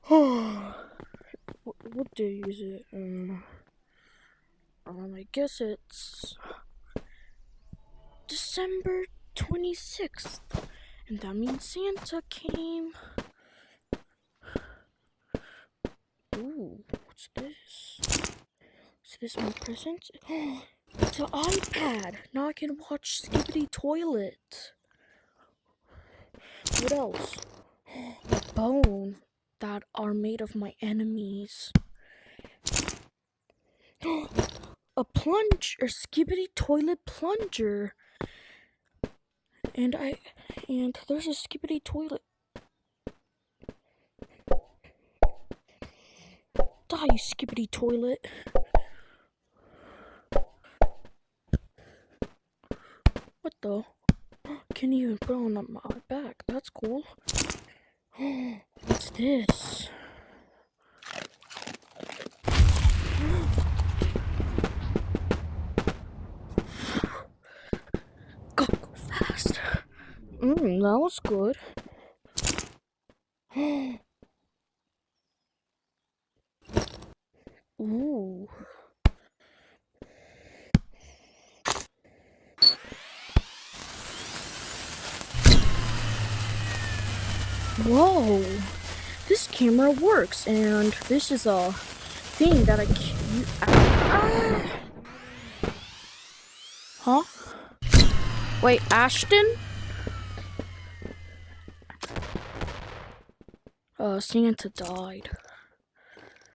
What day is it? I guess it's December 26th, and that means Santa came. Ooh, what's this? Is this my present? It's an iPad. Now I can watch Skibidi Toilet. What else? A bone that are made of my enemies. A Skibidi Toilet plunger. And there's a Skibidi Toilet. Die, you Skibidi Toilet. What the? Can you even put on my back? That's cool. What's this? Go fast. That was good. Ooh. Whoa. This camera works, and this is a thing that I can. Huh? Wait, Ashton? Santa died.